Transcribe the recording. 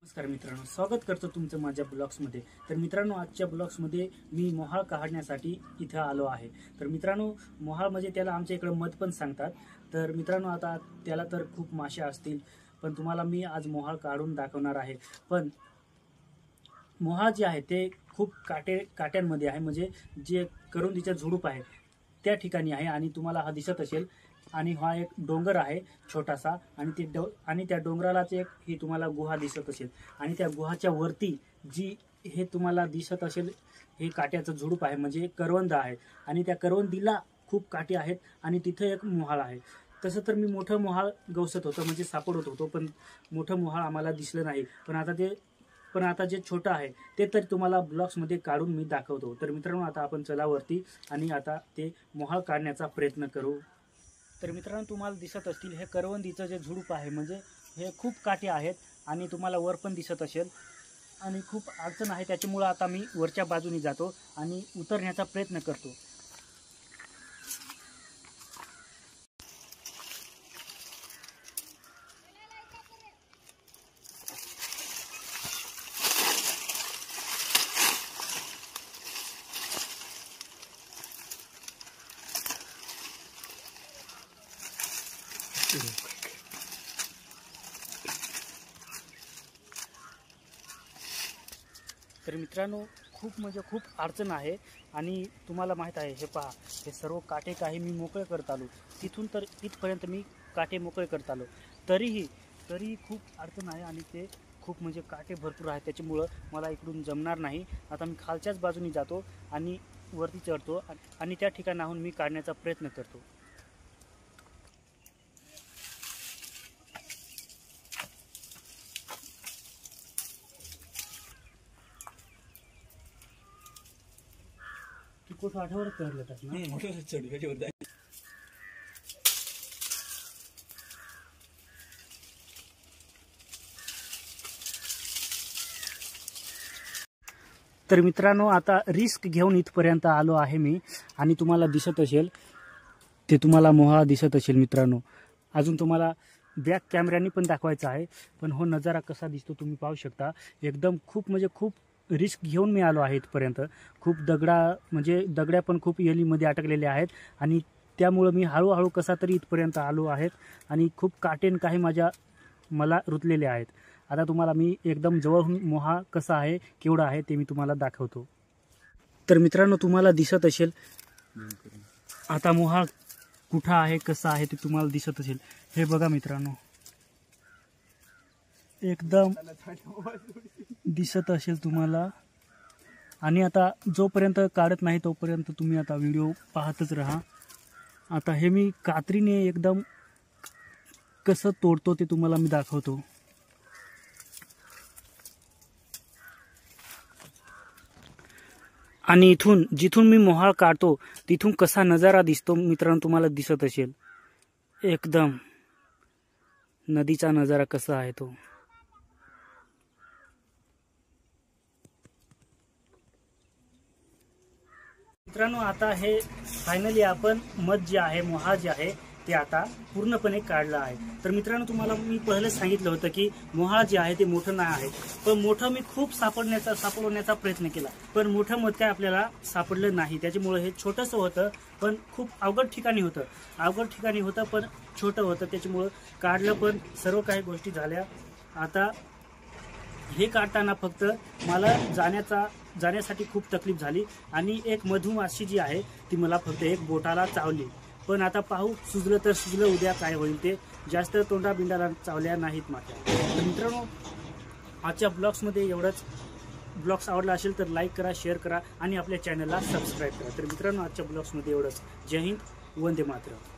नमस्कार मित्रांनो, स्वागत करतो तुमचं माझ्या ब्लॉग्समध्ये। तर मित्रांनो, आजच्या ब्लॉग्समध्ये मी मोहाळ काढण्यासाठी इथं आलो आहे। तर मित्रांनो, मोहाळ म्हणजे त्याला आमच्या इकडे मध पण सांगतात। तर मित्रांनो, आता त्याला तर खूप मासे असतील, पण तुम्हाला मी आज मोहाळ काढून दाखवणार आहे। पण मोहाळ जे आहे ते खूप काट्यांमध्ये आहे, म्हणजे जे करुंदीचं झुडूप आहे त्या ठिकाणी आहे आणि तुम्हाला हा दिसत असेल। आणि हा एक डोंगर आहे छोटासा, आणि त्या डोंगरालाच एक ही तुम्हाला गुहा दिसत असेल, आणि त्या गुहाच्या वरती जी हे तुम्हाला दिसत असेल हे काट्याचं झुडूप आहे, म्हणजे करवंद आहे, आणि त्या करवंदीला खूप काटे आहेत आणि तिथे एक मोहाळ आहे। तसं तर मी मोठं मोहाळ गवसत होतं, म्हणजे सापडत होतो, पण मोठं मोहाळ आम्हाला दिसलं नाही। पण आता जे छोटं आहे ते तर तुम्हाला ब्लॉग्समध्ये काढून मी दाखवतो। तर मित्रांनो, आता आपण चला वरती आणि आता ते मोहाळ काढण्याचा प्रयत्न करू। तर मित्रांनो, तुम्हाला दिसत असतील हे करवंदीचं जे झुडूप आहे, म्हणजे हे खूप काटे आहेत आणि तुम्हाला वर पण दिसत असेल, आणि खूप अडचण आहे। त्याच्यामुळे आता मी वरच्या बाजूने जातो आणि उतरण्याचा प्रयत्न करतो। तर मित्रांनो, खूप अडचण आहे, आणि तुम्हाला माहीत आहे, हे पहा, हे सर्व काटे काही मी मोकळे करत आलो, तिथून तर तिथपर्यंत मी काटे मोकळे करत आलो, तरीही खूप अडचण आहे, आणि ते खूप काटे भरपूर आहेत, त्याच्यामुळं मला इकडून जमणार नाही। आता मी खालच्याच बाजूने जातो आणि वरती चढतो, आणि त्या ठिकाणाहून मी काढण्याचा प्रयत्न करतो। कुठं आठवड्यात चढलं टाक ना, मोठं चढ। तर मित्रांनो, आता रिस्क घेऊन इथपर्यंत आलो आहे मी, आणि तुम्हाला दिसत असेल, ते तुम्हाला मोहाळ दिसत असेल मित्रांनो। अजून तुम्हाला बॅक कॅमेऱ्याने पण दाखवायचा आहे, पण हो नजारा कसा दिसतो तुम्ही पाहू शकता। एकदम खूप रिस्क घेऊन मी आलो आहे इथपर्यंत। खूप दगड्या पण खूप येलीमध्ये अटकलेल्या आहेत, आणि त्यामुळं मी हळूहळू कसा तरी इथपर्यंत आलो आहे, आणि खूप काटेन काही मला रुतलेले आहेत। आता तुम्हाला मी एकदम जवळून मोहाळ कसा आहे, केवढा आहे ते मी तुम्हाला दाखवतो। तर मित्रांनो, तुम्हाला दिसत असेल आता मोहाळ कुठं आहे, कसं आहे ते तुम्हाला दिसत असेल। हे बघा मित्रांनो, एकदम दिसत असेल तुम्हाला, आणि आता जोपर्यंत काढत नाही तोपर्यंत तुम्ही आता व्हिडिओ पाहतच राहा। आता हे मी कात्रीने एकदम कसं तोडतो ते तुम्हाला मी दाखवतो। आणि जिथून मी मोहाळ काढतो तिथून कसा नजारा दिसतो मित्रांनो, तुम्हाला दिसत असेल, एकदम नदीचा नजारा कसा आहे तो। मित्रांनो, आता हे फायनली आपण मध जे आहे, मोहाळ जे आहे ते आता पूर्णपणे काढलं आहे। तर मित्रांनो, तुम्हाला मी पहिलं सांगितलं होतं की मोहाळ जे आहे ते मोठं नाही आहे, पण मोठं मी खूप सापडवण्याचा प्रयत्न केला, पण मोठं मध काय आपल्याला सापडलं नाही। त्याच्यामुळे हे छोटंसं होतं, पण खूप अवघड ठिकाणी होतं, पण छोटं होतं, त्याच्यामुळं काढलं, पण सर्व काही गोष्टी झाल्या। आता हे काढताना फक्त मला जाण्यासाठी खूप तकलीफ झाली, आणि एक मधुमाशी जी आहे ती मला फक्त एक बोटाला चावली। पण आता पाहू, सुजलं तर सुजलं, उद्या काय होईल ते। जास्त तोंडा बिंडाला चावल्या नाहीत माझ्या। तर मित्रांनो, आजच्या ब्लॉग्समध्ये एवढंच। ब्लॉग्स आवडला असेल तर लाईक करा, शेअर करा, आणि आपल्या चॅनलला सबस्क्राईब करा। तर मित्रांनो, आजच्या ब्लॉग्समध्ये एवढंच। जय हिंद, वंदे मातरम।